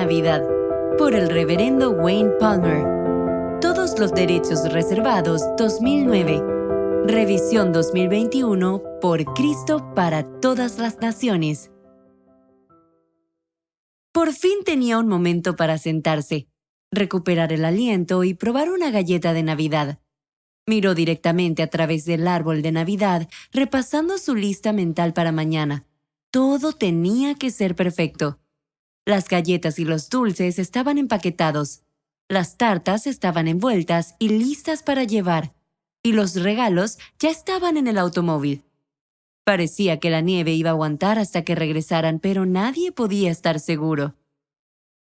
Navidad, por el reverendo Wayne Palmer. Todos los derechos reservados 2009. Revisión 2021 por Cristo para todas las naciones. Por fin tenía un momento para sentarse, recuperar el aliento y probar una galleta de Navidad. Miró directamente a través del árbol de Navidad, repasando su lista mental para mañana. Todo tenía que ser perfecto. Las galletas y los dulces estaban empaquetados. Las tartas estaban envueltas y listas para llevar. Y los regalos ya estaban en el automóvil. Parecía que la nieve iba a aguantar hasta que regresaran, pero nadie podía estar seguro.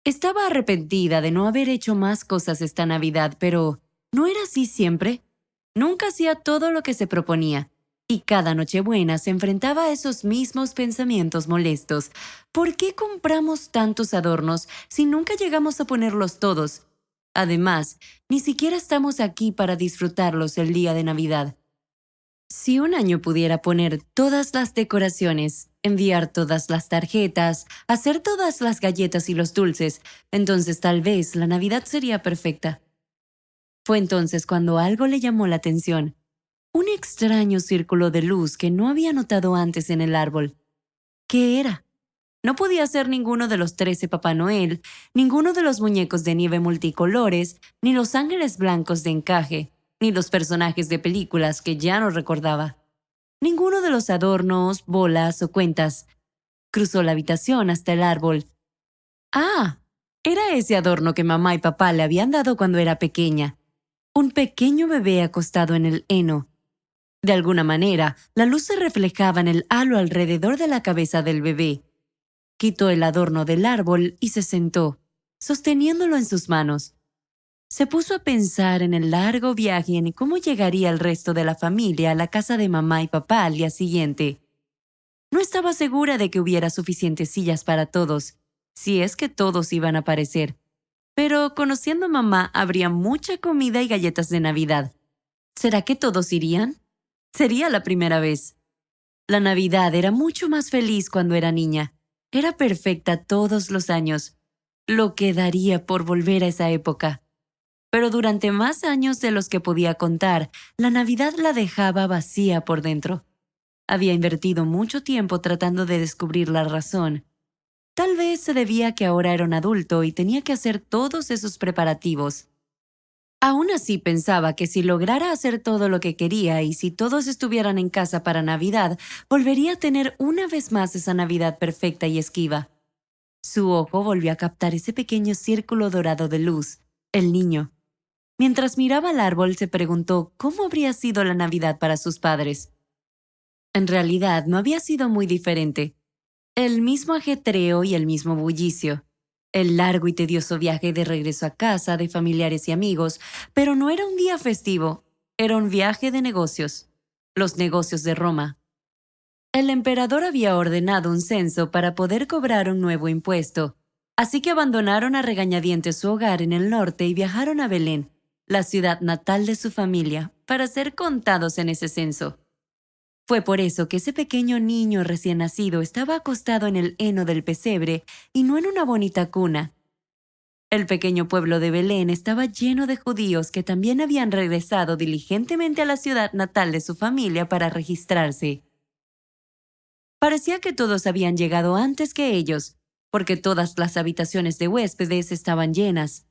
Estaba arrepentida de no haber hecho más cosas esta Navidad, pero ¿no era así siempre? Nunca hacía todo lo que se proponía, y cada Nochebuena se enfrentaba a esos mismos pensamientos molestos. ¿Por qué compramos tantos adornos si nunca llegamos a ponerlos todos? Además, ni siquiera estamos aquí para disfrutarlos el día de Navidad. Si un año pudiera poner todas las decoraciones, enviar todas las tarjetas, hacer todas las galletas y los dulces, entonces tal vez la Navidad sería perfecta. Fue entonces cuando algo le llamó la atención. Un extraño círculo de luz que no había notado antes en el árbol. ¿Qué era? No podía ser ninguno de los 13 Papá Noel, ninguno de los muñecos de nieve multicolores, ni los ángeles blancos de encaje, ni los personajes de películas que ya no recordaba. Ninguno de los adornos, bolas o cuentas. Cruzó la habitación hasta el árbol. ¡Ah! Era ese adorno que mamá y papá le habían dado cuando era pequeña. Un pequeño bebé acostado en el heno. De alguna manera, la luz se reflejaba en el halo alrededor de la cabeza del bebé. Quitó el adorno del árbol y se sentó, sosteniéndolo en sus manos. Se puso a pensar en el largo viaje y en cómo llegaría el resto de la familia a la casa de mamá y papá al día siguiente. No estaba segura de que hubiera suficientes sillas para todos, si es que todos iban a aparecer. Pero conociendo a mamá, habría mucha comida y galletas de Navidad. ¿Será que todos irían? Sería la primera vez. La Navidad era mucho más feliz cuando era niña. Era perfecta todos los años. Lo que daría por volver a esa época. Pero durante más años de los que podía contar, la Navidad la dejaba vacía por dentro. Había invertido mucho tiempo tratando de descubrir la razón. Tal vez se debía a que ahora era un adulto y tenía que hacer todos esos preparativos. Aún así pensaba que si lograra hacer todo lo que quería y si todos estuvieran en casa para Navidad, volvería a tener una vez más esa Navidad perfecta y esquiva. Su ojo volvió a captar ese pequeño círculo dorado de luz, el niño. Mientras miraba al árbol se preguntó cómo habría sido la Navidad para sus padres. En realidad no había sido muy diferente. El mismo ajetreo y el mismo bullicio. El largo y tedioso viaje de regreso a casa de familiares y amigos, pero no era un día festivo, era un viaje de negocios. Los negocios de Roma. El emperador había ordenado un censo para poder cobrar un nuevo impuesto, así que abandonaron a regañadientes su hogar en el norte y viajaron a Belén, la ciudad natal de su familia, para ser contados en ese censo. Fue por eso que ese pequeño niño recién nacido estaba acostado en el heno del pesebre y no en una bonita cuna. El pequeño pueblo de Belén estaba lleno de judíos que también habían regresado diligentemente a la ciudad natal de su familia para registrarse. Parecía que todos habían llegado antes que ellos, porque todas las habitaciones de huéspedes estaban llenas.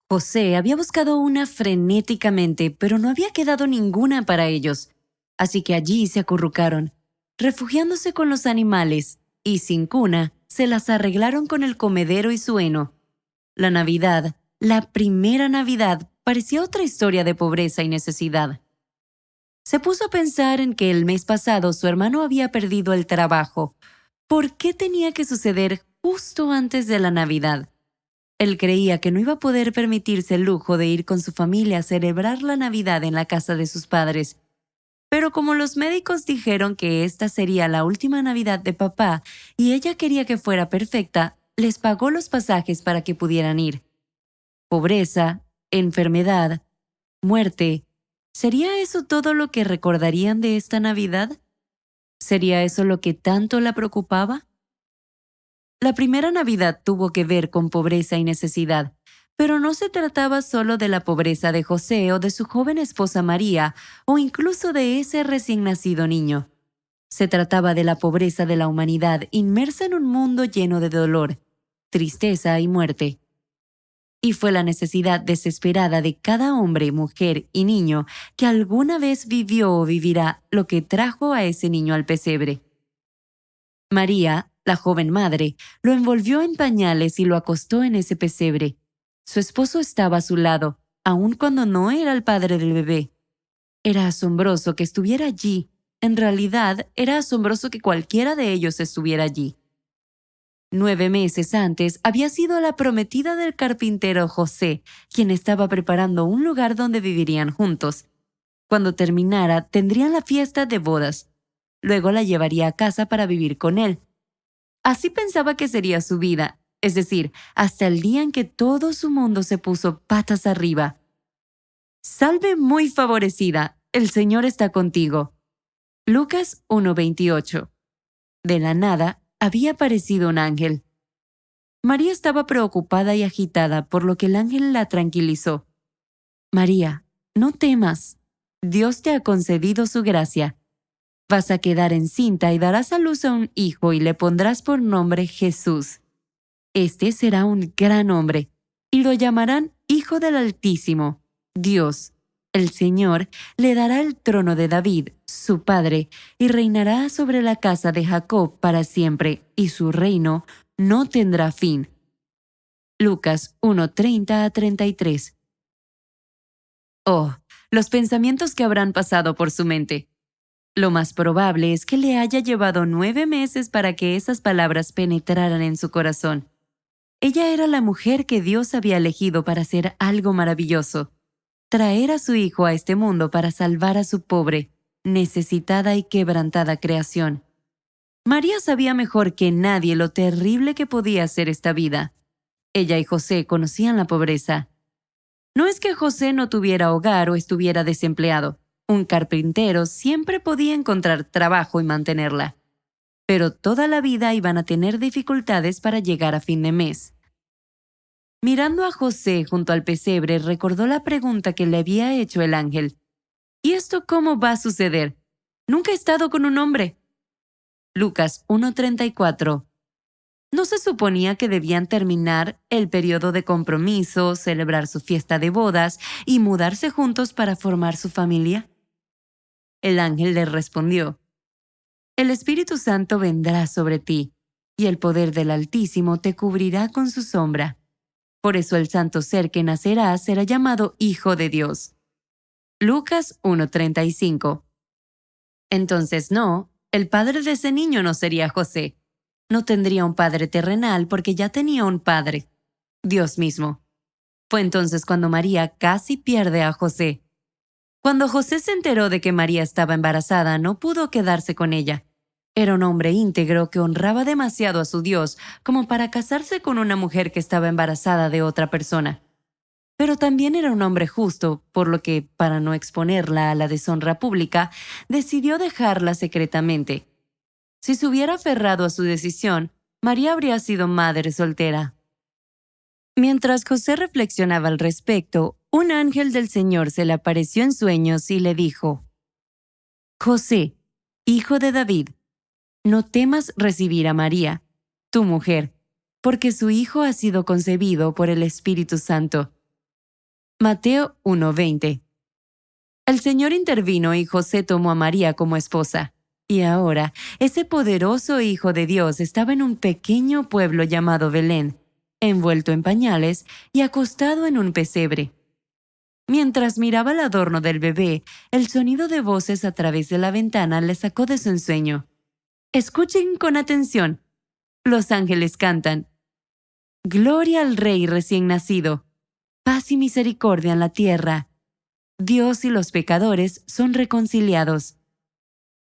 José había buscado una frenéticamente, pero no había quedado ninguna para ellos. Así que allí se acurrucaron, refugiándose con los animales, y sin cuna, se las arreglaron con el comedero y su heno. La Navidad, la primera Navidad, parecía otra historia de pobreza y necesidad. Se puso a pensar en que el mes pasado su hermano había perdido el trabajo. ¿Por qué tenía que suceder justo antes de la Navidad? Él creía que no iba a poder permitirse el lujo de ir con su familia a celebrar la Navidad en la casa de sus padres. Pero como los médicos dijeron que esta sería la última Navidad de papá y ella quería que fuera perfecta, les pagó los pasajes para que pudieran ir. Pobreza, enfermedad, muerte. ¿Sería eso todo lo que recordarían de esta Navidad? ¿Sería eso lo que tanto la preocupaba? La primera Navidad tuvo que ver con pobreza y necesidad, pero no se trataba solo de la pobreza de José o de su joven esposa María, o incluso de ese recién nacido niño. Se trataba de la pobreza de la humanidad inmersa en un mundo lleno de dolor, tristeza y muerte. Y fue la necesidad desesperada de cada hombre, mujer y niño que alguna vez vivió o vivirá lo que trajo a ese niño al pesebre. María, la joven madre, lo envolvió en pañales y lo acostó en ese pesebre. Su esposo estaba a su lado, aun cuando no era el padre del bebé. Era asombroso que estuviera allí. En realidad, era asombroso que cualquiera de ellos estuviera allí. 9 meses antes había sido la prometida del carpintero José, quien estaba preparando un lugar donde vivirían juntos. Cuando terminara, tendrían la fiesta de bodas. Luego la llevaría a casa para vivir con él. Así pensaba que sería su vida, es decir, hasta el día en que todo su mundo se puso patas arriba. Salve muy favorecida, el Señor está contigo. Lucas 1:28. De la nada, había aparecido un ángel. María estaba preocupada y agitada, por lo que el ángel la tranquilizó. María, no temas. Dios te ha concedido su gracia. Vas a quedar encinta y darás a luz a un hijo y le pondrás por nombre Jesús. Este será un gran hombre, y lo llamarán Hijo del Altísimo. Dios, el Señor, le dará el trono de David, su padre, y reinará sobre la casa de Jacob para siempre, y su reino no tendrá fin. Lucas 1:30-33. Oh, los pensamientos que habrán pasado por su mente. Lo más probable es que le haya llevado 9 meses para que esas palabras penetraran en su corazón. Ella era la mujer que Dios había elegido para hacer algo maravilloso, traer a su hijo a este mundo para salvar a su pobre, necesitada y quebrantada creación. María sabía mejor que nadie lo terrible que podía ser esta vida. Ella y José conocían la pobreza. No es que José no tuviera hogar o estuviera desempleado. Un carpintero siempre podía encontrar trabajo y mantenerla. Pero toda la vida iban a tener dificultades para llegar a fin de mes. Mirando a José junto al pesebre, recordó la pregunta que le había hecho el ángel. ¿Y esto cómo va a suceder? Nunca he estado con un hombre. Lucas 1:34. ¿No se suponía que debían terminar el periodo de compromiso, celebrar su fiesta de bodas y mudarse juntos para formar su familia? El ángel le respondió, el Espíritu Santo vendrá sobre ti, y el poder del Altísimo te cubrirá con su sombra. Por eso el santo ser que nacerá será llamado Hijo de Dios. Lucas 1:35. Entonces no, el padre de ese niño no sería José. No tendría un padre terrenal porque ya tenía un padre, Dios mismo. Fue entonces cuando María casi pierde a José. Cuando José se enteró de que María estaba embarazada, no pudo quedarse con ella. Era un hombre íntegro que honraba demasiado a su Dios como para casarse con una mujer que estaba embarazada de otra persona. Pero también era un hombre justo, por lo que, para no exponerla a la deshonra pública, decidió dejarla secretamente. Si se hubiera aferrado a su decisión, María habría sido madre soltera. Mientras José reflexionaba al respecto, un ángel del Señor se le apareció en sueños y le dijo, José, hijo de David, no temas recibir a María, tu mujer, porque su hijo ha sido concebido por el Espíritu Santo. Mateo 1:20. El Señor intervino y José tomó a María como esposa. Y ahora, ese poderoso Hijo de Dios estaba en un pequeño pueblo llamado Belén, envuelto en pañales y acostado en un pesebre. Mientras miraba el adorno del bebé, el sonido de voces a través de la ventana le sacó de su ensueño. Escuchen con atención. Los ángeles cantan. Gloria al Rey recién nacido. Paz y misericordia en la tierra. Dios y los pecadores son reconciliados.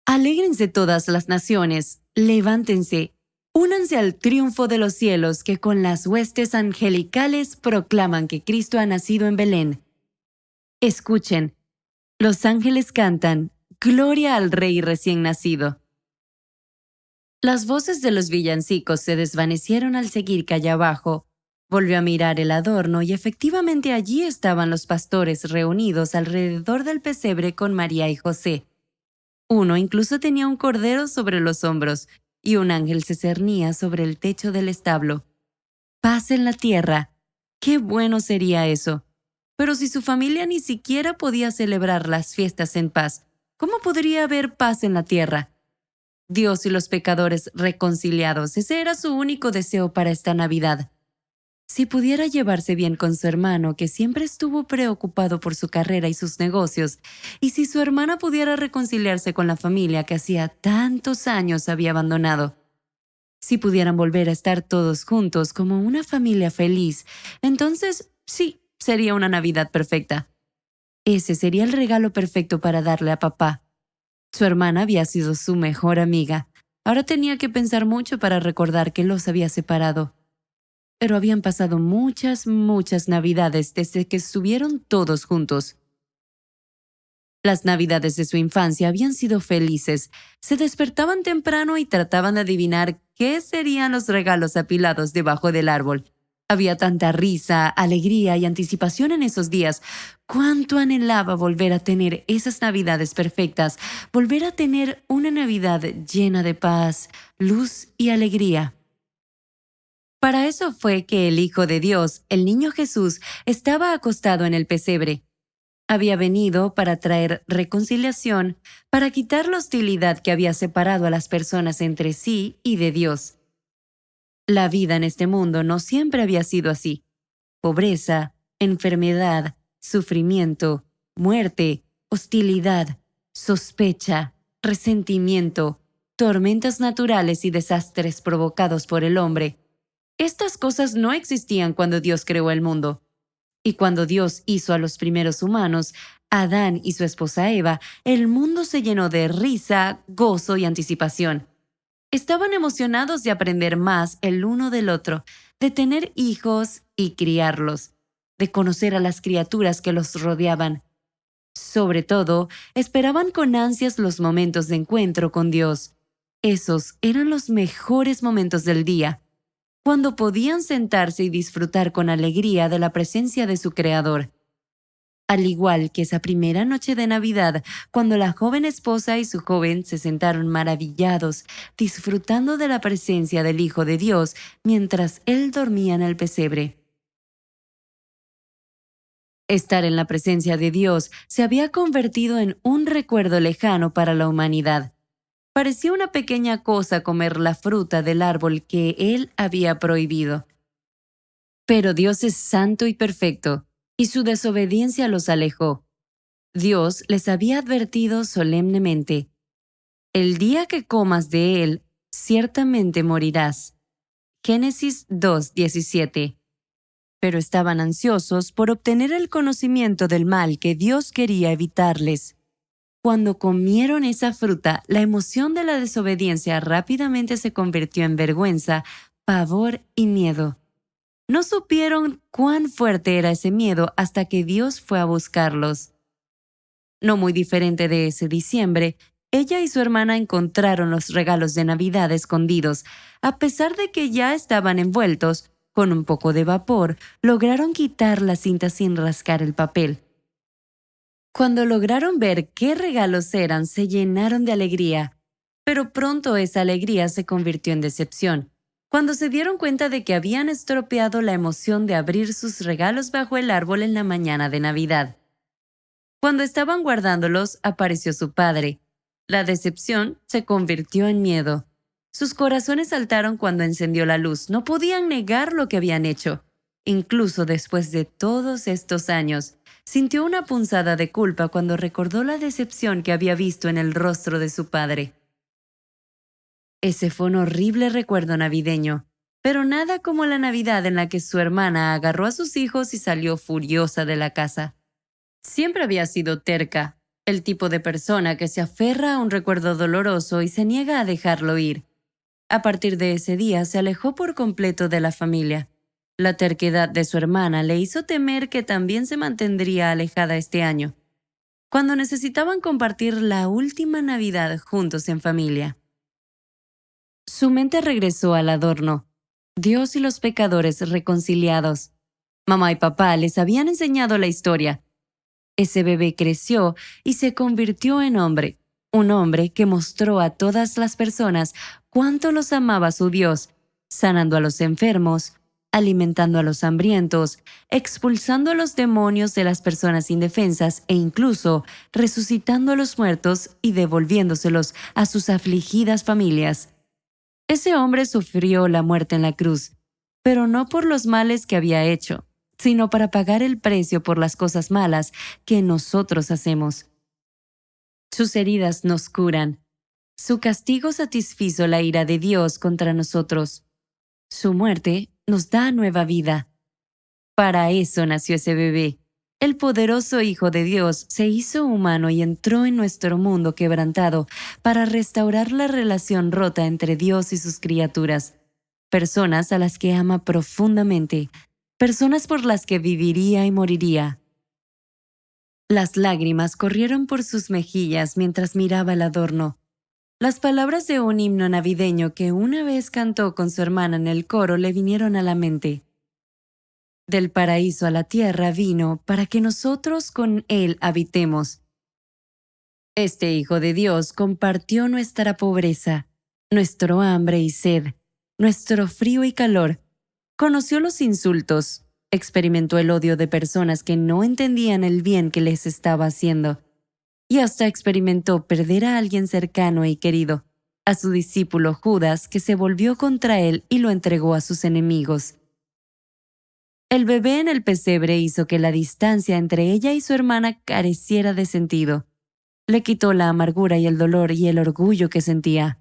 Alégrense todas las naciones, levántense, únanse al triunfo de los cielos que con las huestes angelicales proclaman que Cristo ha nacido en Belén. Escuchen, los ángeles cantan, Gloria al Rey recién nacido. Las voces de los villancicos se desvanecieron al seguir calle abajo. Volvió a mirar el adorno y efectivamente allí estaban los pastores reunidos alrededor del pesebre con María y José. Uno incluso tenía un cordero sobre los hombros y un ángel se cernía sobre el techo del establo. Paz en la tierra. Qué bueno sería eso. Pero si su familia ni siquiera podía celebrar las fiestas en paz, ¿cómo podría haber paz en la tierra? Dios y los pecadores reconciliados, ese era su único deseo para esta Navidad. Si pudiera llevarse bien con su hermano, que siempre estuvo preocupado por su carrera y sus negocios, y si su hermana pudiera reconciliarse con la familia que hacía tantos años había abandonado, si pudieran volver a estar todos juntos como una familia feliz, entonces sí, sería una Navidad perfecta. Ese sería el regalo perfecto para darle a papá. Su hermana había sido su mejor amiga. Ahora tenía que pensar mucho para recordar que los había separado. Pero habían pasado muchas Navidades desde que estuvieron todos juntos. Las Navidades de su infancia habían sido felices. Se despertaban temprano y trataban de adivinar qué serían los regalos apilados debajo del árbol. Había tanta risa, alegría y anticipación en esos días. Cuánto anhelaba volver a tener esas Navidades perfectas, volver a tener una Navidad llena de paz, luz y alegría. Para eso fue que el Hijo de Dios, el niño Jesús, estaba acostado en el pesebre. Había venido para traer reconciliación, para quitar la hostilidad que había separado a las personas entre sí y de Dios. La vida en este mundo no siempre había sido así. Pobreza, enfermedad, sufrimiento, muerte, hostilidad, sospecha, resentimiento, tormentas naturales y desastres provocados por el hombre. Estas cosas no existían cuando Dios creó el mundo. Y cuando Dios hizo a los primeros humanos, Adán y su esposa Eva, el mundo se llenó de risa, gozo y anticipación. Estaban emocionados de aprender más el uno del otro, de tener hijos y criarlos, de conocer a las criaturas que los rodeaban. Sobre todo, esperaban con ansias los momentos de encuentro con Dios. Esos eran los mejores momentos del día, cuando podían sentarse y disfrutar con alegría de la presencia de su Creador. Al igual que esa primera noche de Navidad, cuando la joven esposa y su joven se sentaron maravillados, disfrutando de la presencia del Hijo de Dios mientras él dormía en el pesebre. Estar en la presencia de Dios se había convertido en un recuerdo lejano para la humanidad. Parecía una pequeña cosa comer la fruta del árbol que él había prohibido. Pero Dios es santo y perfecto, y su desobediencia los alejó. Dios les había advertido solemnemente: el día que comas de él, ciertamente morirás. Génesis 2:17. Pero estaban ansiosos por obtener el conocimiento del mal que Dios quería evitarles. Cuando comieron esa fruta, la emoción de la desobediencia rápidamente se convirtió en vergüenza, pavor y miedo. No supieron cuán fuerte era ese miedo hasta que Dios fue a buscarlos. No muy diferente de ese diciembre, ella y su hermana encontraron los regalos de Navidad escondidos. A pesar de que ya estaban envueltos, con un poco de vapor, lograron quitar la cinta sin rascar el papel. Cuando lograron ver qué regalos eran, se llenaron de alegría. Pero pronto esa alegría se convirtió en decepción, cuando se dieron cuenta de que habían estropeado la emoción de abrir sus regalos bajo el árbol en la mañana de Navidad. Cuando estaban guardándolos, apareció su padre. La decepción se convirtió en miedo. Sus corazones saltaron cuando encendió la luz. No podían negar lo que habían hecho. Incluso después de todos estos años, sintió una punzada de culpa cuando recordó la decepción que había visto en el rostro de su padre. Ese fue un horrible recuerdo navideño, pero nada como la Navidad en la que su hermana agarró a sus hijos y salió furiosa de la casa. Siempre había sido terca, el tipo de persona que se aferra a un recuerdo doloroso y se niega a dejarlo ir. A partir de ese día se alejó por completo de la familia. La terquedad de su hermana le hizo temer que también se mantendría alejada este año, cuando necesitaban compartir la última Navidad juntos en familia. Su mente regresó al adorno. Dios y los pecadores reconciliados. Mamá y papá les habían enseñado la historia. Ese bebé creció y se convirtió en hombre, un hombre que mostró a todas las personas cuánto los amaba su Dios, sanando a los enfermos, alimentando a los hambrientos, expulsando a los demonios de las personas indefensas e incluso resucitando a los muertos y devolviéndoselos a sus afligidas familias. Ese hombre sufrió la muerte en la cruz, pero no por los males que había hecho, sino para pagar el precio por las cosas malas que nosotros hacemos. Sus heridas nos curan. Su castigo satisfizo la ira de Dios contra nosotros. Su muerte nos da nueva vida. Para eso nació ese bebé. El poderoso Hijo de Dios se hizo humano y entró en nuestro mundo quebrantado para restaurar la relación rota entre Dios y sus criaturas, personas a las que ama profundamente, personas por las que viviría y moriría. Las lágrimas corrieron por sus mejillas mientras miraba el adorno. Las palabras de un himno navideño que una vez cantó con su hermana en el coro le vinieron a la mente. Del paraíso a la tierra vino para que nosotros con él habitemos. Este Hijo de Dios compartió nuestra pobreza, nuestro hambre y sed, nuestro frío y calor. Conoció los insultos, experimentó el odio de personas que no entendían el bien que les estaba haciendo, y hasta experimentó perder a alguien cercano y querido, a su discípulo Judas, que se volvió contra él y lo entregó a sus enemigos. El bebé en el pesebre hizo que la distancia entre ella y su hermana careciera de sentido. Le quitó la amargura y el dolor y el orgullo que sentía.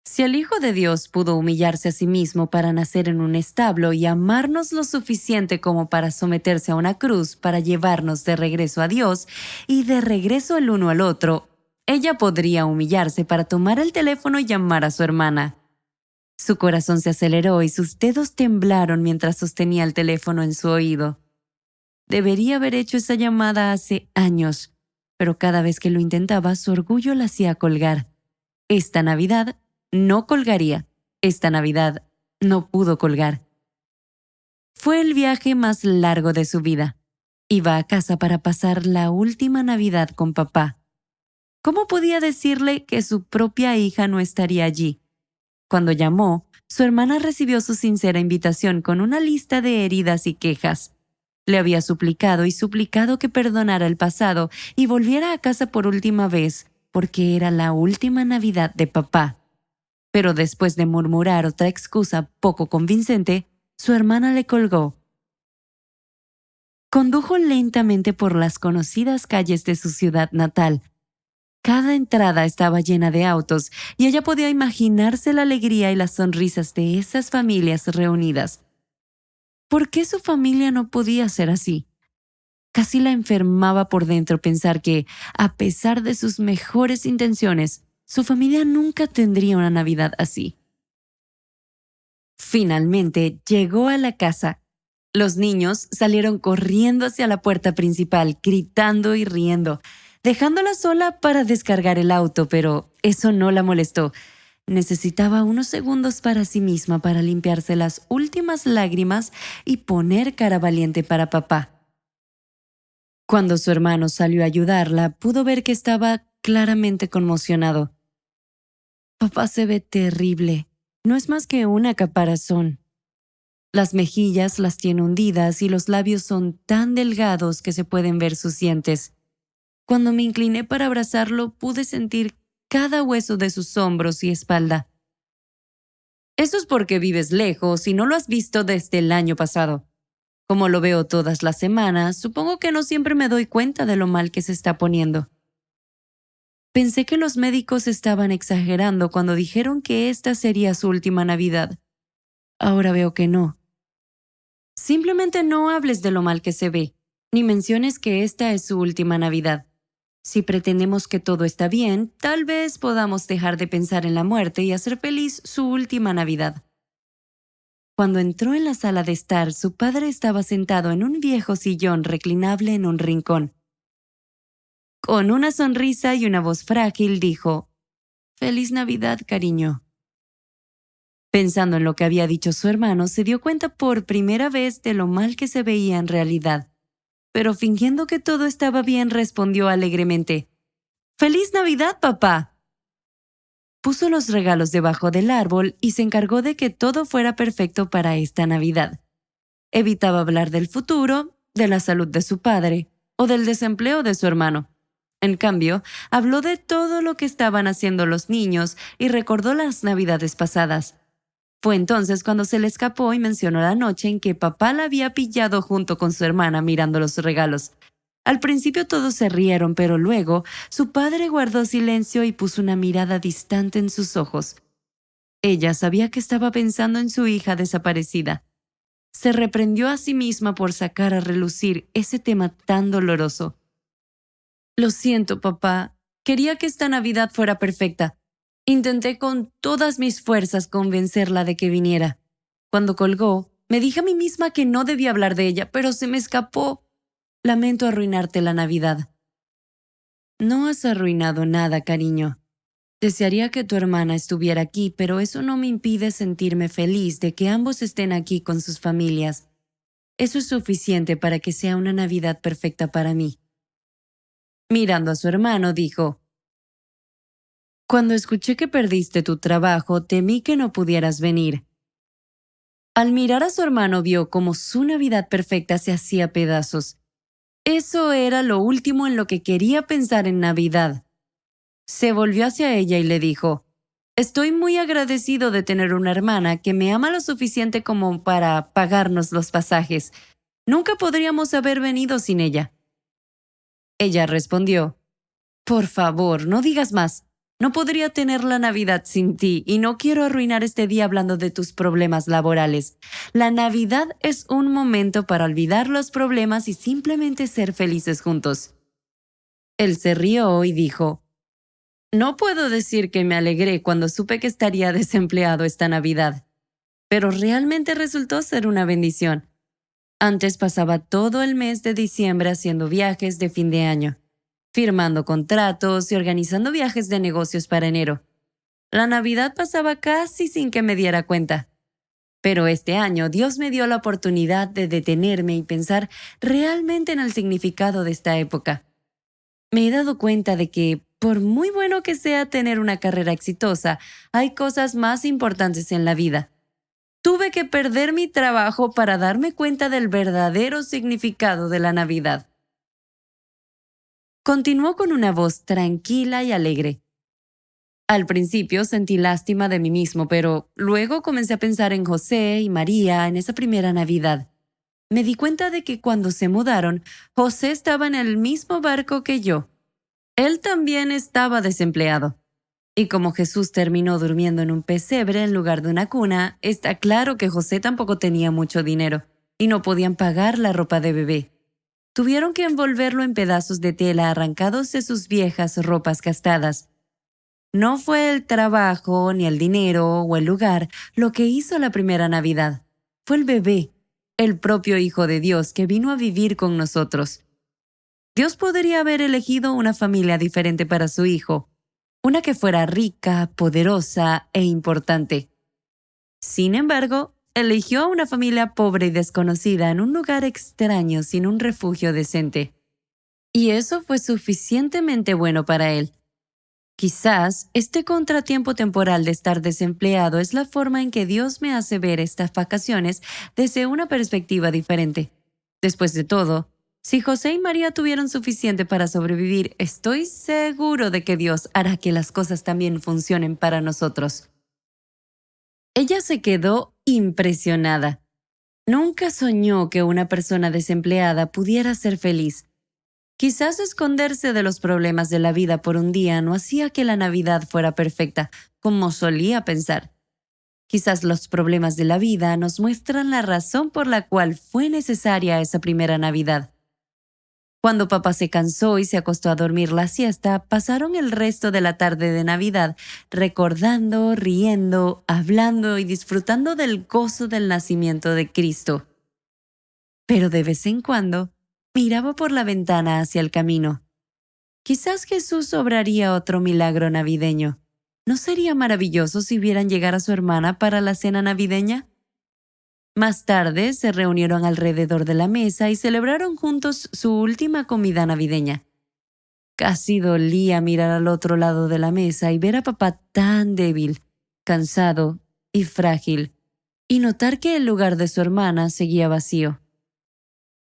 Si el Hijo de Dios pudo humillarse a sí mismo para nacer en un establo y amarnos lo suficiente como para someterse a una cruz para llevarnos de regreso a Dios y de regreso el uno al otro, ella podría humillarse para tomar el teléfono y llamar a su hermana. Su corazón se aceleró y sus dedos temblaron mientras sostenía el teléfono en su oído. Debería haber hecho esa llamada hace años, pero cada vez que lo intentaba, su orgullo la hacía colgar. Esta Navidad no colgaría. Esta Navidad no pudo colgar. Fue el viaje más largo de su vida. Iba a casa para pasar la última Navidad con papá. ¿Cómo podía decirle que su propia hija no estaría allí? Cuando llamó, su hermana recibió su sincera invitación con una lista de heridas y quejas. Le había suplicado y suplicado que perdonara el pasado y volviera a casa por última vez, porque era la última Navidad de papá. Pero después de murmurar otra excusa poco convincente, su hermana le colgó. Condujo lentamente por las conocidas calles de su ciudad natal. Cada entrada estaba llena de autos y ella podía imaginarse la alegría y las sonrisas de esas familias reunidas. ¿Por qué su familia no podía ser así? Casi la enfermaba por dentro pensar que, a pesar de sus mejores intenciones, su familia nunca tendría una Navidad así. Finalmente llegó a la casa. Los niños salieron corriendo hacia la puerta principal, gritando y riendo, dejándola sola para descargar el auto, pero eso no la molestó. Necesitaba unos segundos para sí misma para limpiarse las últimas lágrimas y poner cara valiente para papá. Cuando su hermano salió a ayudarla, pudo ver que estaba claramente conmocionado. Papá se ve terrible. No es más que una caparazón. Las mejillas las tiene hundidas y los labios son tan delgados que se pueden ver sus dientes. Cuando me incliné para abrazarlo, pude sentir cada hueso de sus hombros y espalda. Eso es porque vives lejos y no lo has visto desde el año pasado. Como lo veo todas las semanas, supongo que no siempre me doy cuenta de lo mal que se está poniendo. Pensé que los médicos estaban exagerando cuando dijeron que esta sería su última Navidad. Ahora veo que no. Simplemente no hables de lo mal que se ve, ni menciones que esta es su última Navidad. Si pretendemos que todo está bien, tal vez podamos dejar de pensar en la muerte y hacer feliz su última Navidad. Cuando entró en la sala de estar, su padre estaba sentado en un viejo sillón reclinable en un rincón. Con una sonrisa y una voz frágil dijo: «Feliz Navidad, cariño». Pensando en lo que había dicho su hermano, se dio cuenta por primera vez de lo mal que se veía en realidad. Pero fingiendo que todo estaba bien, respondió alegremente: «¡Feliz Navidad, papá!». Puso los regalos debajo del árbol y se encargó de que todo fuera perfecto para esta Navidad. Evitaba hablar del futuro, de la salud de su padre o del desempleo de su hermano. En cambio, habló de todo lo que estaban haciendo los niños y recordó las Navidades pasadas. Fue entonces cuando se le escapó y mencionó la noche en que papá la había pillado junto con su hermana mirando los regalos. Al principio todos se rieron, pero luego su padre guardó silencio y puso una mirada distante en sus ojos. Ella sabía que estaba pensando en su hija desaparecida. Se reprendió a sí misma por sacar a relucir ese tema tan doloroso. «Lo siento, papá. Quería que esta Navidad fuera perfecta. Intenté con todas mis fuerzas convencerla de que viniera. Cuando colgó, me dije a mí misma que no debía hablar de ella, pero se me escapó. Lamento arruinarte la Navidad». «No has arruinado nada, cariño. Desearía que tu hermana estuviera aquí, pero eso no me impide sentirme feliz de que ambos estén aquí con sus familias. Eso es suficiente para que sea una Navidad perfecta para mí». Mirando a su hermano, dijo: «Cuando escuché que perdiste tu trabajo, temí que no pudieras venir». Al mirar a su hermano, vio cómo su Navidad perfecta se hacía pedazos. Eso era lo último en lo que quería pensar en Navidad. Se volvió hacia ella y le dijo: «Estoy muy agradecido de tener una hermana que me ama lo suficiente como para pagarnos los pasajes. Nunca podríamos haber venido sin ella». Ella respondió: «Por favor, no digas más. No podría tener la Navidad sin ti y no quiero arruinar este día hablando de tus problemas laborales. La Navidad es un momento para olvidar los problemas y simplemente ser felices juntos». Él se rió y dijo: «No puedo decir que me alegré cuando supe que estaría desempleado esta Navidad, pero realmente resultó ser una bendición. Antes pasaba todo el mes de diciembre haciendo viajes de fin de año, firmando contratos y organizando viajes de negocios para enero. La Navidad pasaba casi sin que me diera cuenta. Pero este año Dios me dio la oportunidad de detenerme y pensar realmente en el significado de esta época. Me he dado cuenta de que, por muy bueno que sea tener una carrera exitosa, hay cosas más importantes en la vida. Tuve que perder mi trabajo para darme cuenta del verdadero significado de la Navidad». Continuó con una voz tranquila y alegre. «Al principio sentí lástima de mí mismo, pero luego comencé a pensar en José y María en esa primera Navidad. Me di cuenta de que cuando se mudaron, José estaba en el mismo barco que yo. Él también estaba desempleado. Y como Jesús terminó durmiendo en un pesebre en lugar de una cuna, está claro que José tampoco tenía mucho dinero y no podían pagar la ropa de bebé. Tuvieron que envolverlo en pedazos de tela arrancados de sus viejas ropas gastadas. No fue el trabajo, ni el dinero o el lugar lo que hizo la primera Navidad. Fue el bebé, el propio Hijo de Dios que vino a vivir con nosotros. Dios podría haber elegido una familia diferente para su hijo, una que fuera rica, poderosa e importante. Sin embargo, eligió a una familia pobre y desconocida en un lugar extraño sin un refugio decente. Y eso fue suficientemente bueno para él. Quizás este contratiempo temporal de estar desempleado es la forma en que Dios me hace ver estas vacaciones desde una perspectiva diferente. Después de todo, si José y María tuvieron suficiente para sobrevivir, estoy seguro de que Dios hará que las cosas también funcionen para nosotros». Ella se quedó impresionada. Nunca soñó que una persona desempleada pudiera ser feliz. Quizás esconderse de los problemas de la vida por un día no hacía que la Navidad fuera perfecta, como solía pensar. Quizás los problemas de la vida nos muestran la razón por la cual fue necesaria esa primera Navidad. Cuando papá se cansó y se acostó a dormir la siesta, pasaron el resto de la tarde de Navidad recordando, riendo, hablando y disfrutando del gozo del nacimiento de Cristo. Pero de vez en cuando, miraba por la ventana hacia el camino. Quizás Jesús obraría otro milagro navideño. ¿No sería maravilloso si vieran llegar a su hermana para la cena navideña? Más tarde se reunieron alrededor de la mesa y celebraron juntos su última comida navideña. Casi dolía mirar al otro lado de la mesa y ver a papá tan débil, cansado y frágil, y notar que el lugar de su hermana seguía vacío.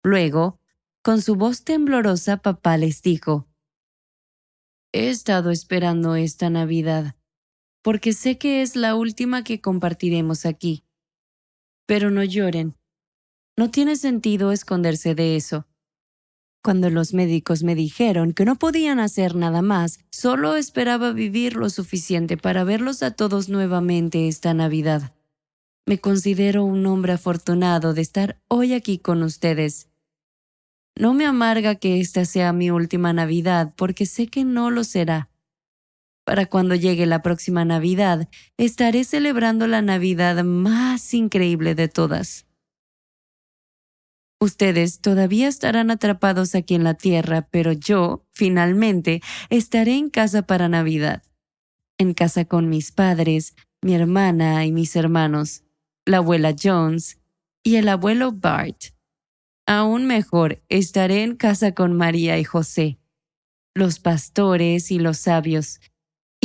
Luego, con su voz temblorosa, papá les dijo: «He estado esperando esta Navidad, porque sé que es la última que compartiremos aquí. Pero no lloren. No tiene sentido esconderse de eso. Cuando los médicos me dijeron que no podían hacer nada más, solo esperaba vivir lo suficiente para verlos a todos nuevamente esta Navidad. Me considero un hombre afortunado de estar hoy aquí con ustedes. No me amarga que esta sea mi última Navidad porque sé que no lo será. Para cuando llegue la próxima Navidad, estaré celebrando la Navidad más increíble de todas. Ustedes todavía estarán atrapados aquí en la tierra, pero yo, finalmente, estaré en casa para Navidad. En casa con mis padres, mi hermana y mis hermanos, la abuela Jones y el abuelo Bart. Aún mejor, estaré en casa con María y José, los pastores y los sabios,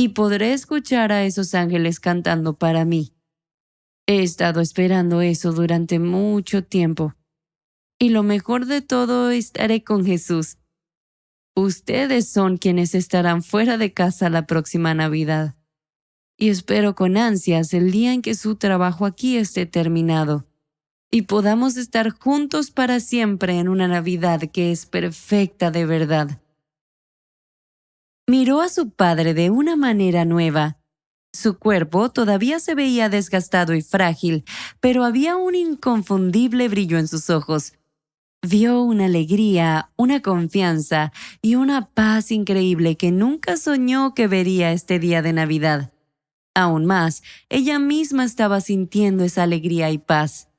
y podré escuchar a esos ángeles cantando para mí. He estado esperando eso durante mucho tiempo. Y lo mejor de todo, estaré con Jesús. Ustedes son quienes estarán fuera de casa la próxima Navidad. Y espero con ansias el día en que su trabajo aquí esté terminado y podamos estar juntos para siempre en una Navidad que es perfecta de verdad». Miró a su padre de una manera nueva. Su cuerpo todavía se veía desgastado y frágil, pero había un inconfundible brillo en sus ojos. Vio una alegría, una confianza y una paz increíble que nunca soñó que vería este día de Navidad. Aún más, ella misma estaba sintiendo esa alegría y paz.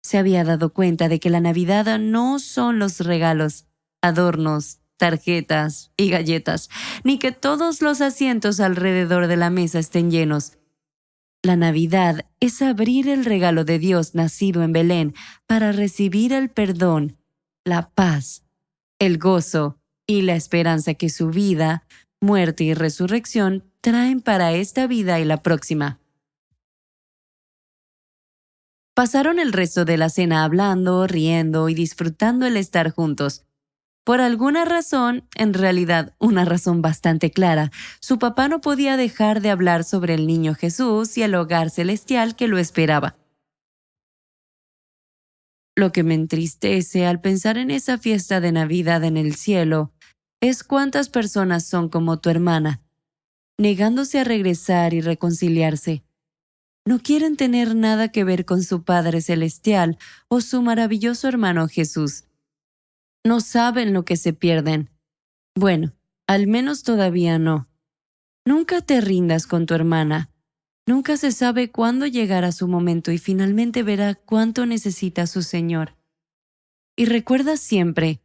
Se había dado cuenta de que la Navidad no son los regalos, adornos, tarjetas y galletas, ni que todos los asientos alrededor de la mesa estén llenos. La Navidad es abrir el regalo de Dios nacido en Belén para recibir el perdón, la paz, el gozo y la esperanza que su vida, muerte y resurrección traen para esta vida y la próxima. Pasaron el resto de la cena hablando, riendo y disfrutando el estar juntos. Por alguna razón, en realidad una razón bastante clara, su papá no podía dejar de hablar sobre el niño Jesús y el hogar celestial que lo esperaba. Lo que me entristece al pensar en esa fiesta de Navidad en el cielo es cuántas personas son como tu hermana, negándose a regresar y reconciliarse. No quieren tener nada que ver con su Padre Celestial o su maravilloso hermano Jesús. No saben lo que se pierden. Bueno, al menos todavía no. Nunca te rindas con tu hermana. Nunca se sabe cuándo llegará su momento y finalmente verá cuánto necesita a su Señor. Y recuerda siempre,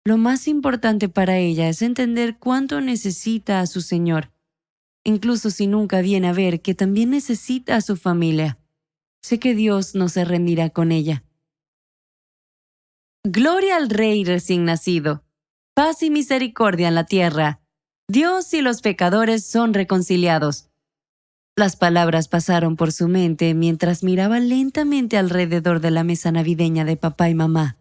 lo más importante para ella es entender cuánto necesita a su Señor, incluso si nunca viene a ver que también necesita a su familia. Sé que Dios no se rendirá con ella. Gloria al Rey recién nacido. Paz y misericordia en la tierra. Dios y los pecadores son reconciliados. Las palabras pasaron por su mente mientras miraba lentamente alrededor de la mesa navideña de papá y mamá.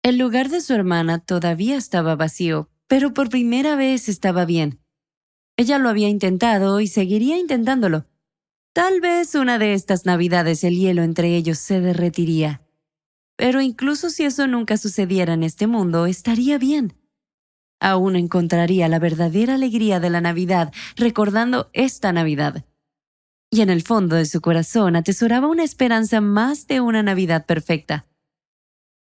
El lugar de su hermana todavía estaba vacío, pero por primera vez estaba bien. Ella lo había intentado y seguiría intentándolo. Tal vez una de estas Navidades el hielo entre ellos se derretiría. Pero incluso si eso nunca sucediera en este mundo, estaría bien. Aún encontraría la verdadera alegría de la Navidad recordando esta Navidad. Y en el fondo de su corazón atesoraba una esperanza más de una Navidad perfecta.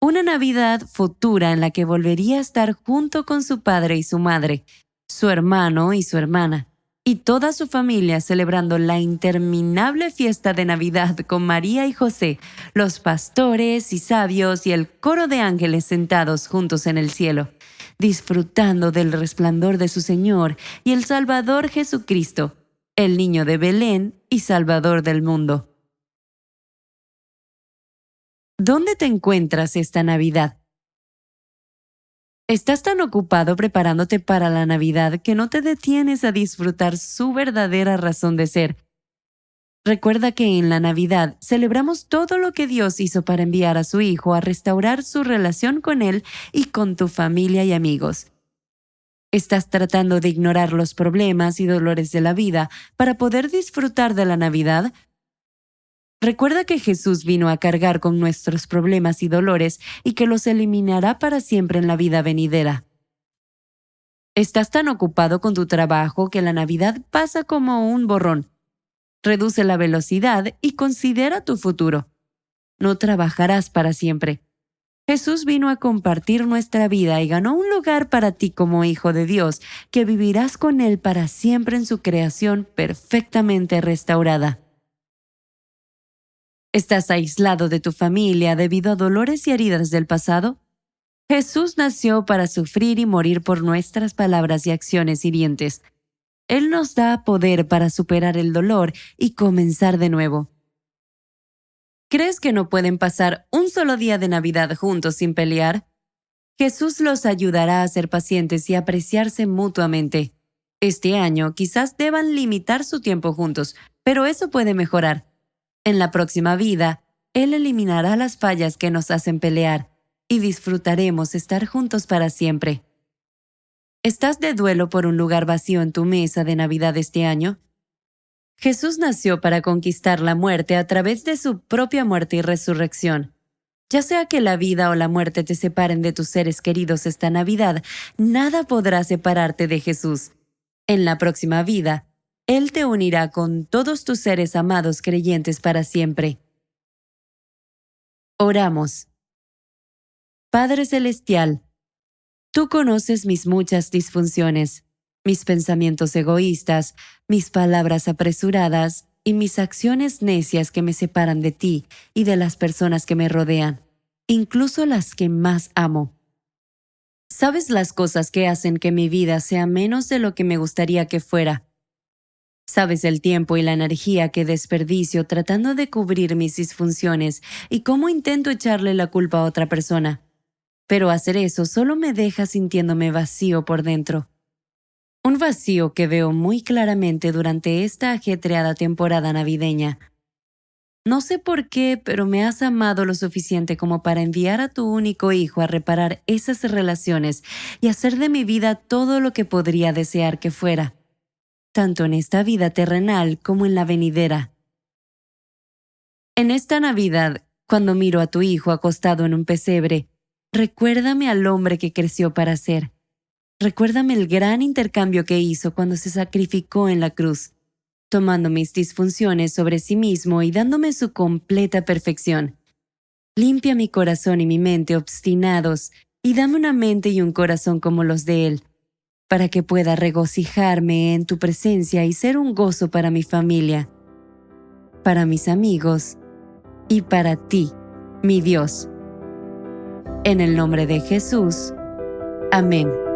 Una Navidad futura en la que volvería a estar junto con su padre y su madre, su hermano y su hermana, y toda su familia celebrando la interminable fiesta de Navidad con María y José, los pastores y sabios y el coro de ángeles sentados juntos en el cielo, disfrutando del resplandor de su Señor y el Salvador Jesucristo, el niño de Belén y Salvador del mundo. ¿Dónde te encuentras esta Navidad? ¿Estás tan ocupado preparándote para la Navidad que no te detienes a disfrutar su verdadera razón de ser? Recuerda que en la Navidad celebramos todo lo que Dios hizo para enviar a su Hijo a restaurar su relación con Él y con tu familia y amigos. ¿Estás tratando de ignorar los problemas y dolores de la vida para poder disfrutar de la Navidad? Recuerda que Jesús vino a cargar con nuestros problemas y dolores y que los eliminará para siempre en la vida venidera. Estás tan ocupado con tu trabajo que la Navidad pasa como un borrón. Reduce la velocidad y considera tu futuro. No trabajarás para siempre. Jesús vino a compartir nuestra vida y ganó un lugar para ti como hijo de Dios, que vivirás con Él para siempre en su creación perfectamente restaurada. ¿Estás aislado de tu familia debido a dolores y heridas del pasado? Jesús nació para sufrir y morir por nuestras palabras y acciones hirientes. Él nos da poder para superar el dolor y comenzar de nuevo. ¿Crees que no pueden pasar un solo día de Navidad juntos sin pelear? Jesús los ayudará a ser pacientes y apreciarse mutuamente. Este año quizás deban limitar su tiempo juntos, pero eso puede mejorar. En la próxima vida, Él eliminará las fallas que nos hacen pelear y disfrutaremos estar juntos para siempre. ¿Estás de duelo por un lugar vacío en tu mesa de Navidad este año? Jesús nació para conquistar la muerte a través de su propia muerte y resurrección. Ya sea que la vida o la muerte te separen de tus seres queridos esta Navidad, nada podrá separarte de Jesús. En la próxima vida, Él te unirá con todos tus seres amados creyentes para siempre. Oramos. Padre Celestial, tú conoces mis muchas disfunciones, mis pensamientos egoístas, mis palabras apresuradas y mis acciones necias que me separan de ti y de las personas que me rodean, incluso las que más amo. Sabes las cosas que hacen que mi vida sea menos de lo que me gustaría que fuera. Sabes el tiempo y la energía que desperdicio tratando de cubrir mis disfunciones y cómo intento echarle la culpa a otra persona. Pero hacer eso solo me deja sintiéndome vacío por dentro. Un vacío que veo muy claramente durante esta ajetreada temporada navideña. No sé por qué, pero me has amado lo suficiente como para enviar a tu único hijo a reparar esas relaciones y hacer de mi vida todo lo que podría desear que fuera, tanto en esta vida terrenal como en la venidera. En esta Navidad, cuando miro a tu hijo acostado en un pesebre, recuérdame al hombre que creció para ser. Recuérdame el gran intercambio que hizo cuando se sacrificó en la cruz, tomando mis disfunciones sobre sí mismo y dándome su completa perfección. Limpia mi corazón y mi mente obstinados y dame una mente y un corazón como los de Él, para que pueda regocijarme en tu presencia y ser un gozo para mi familia, para mis amigos y para ti, mi Dios. En el nombre de Jesús. Amén.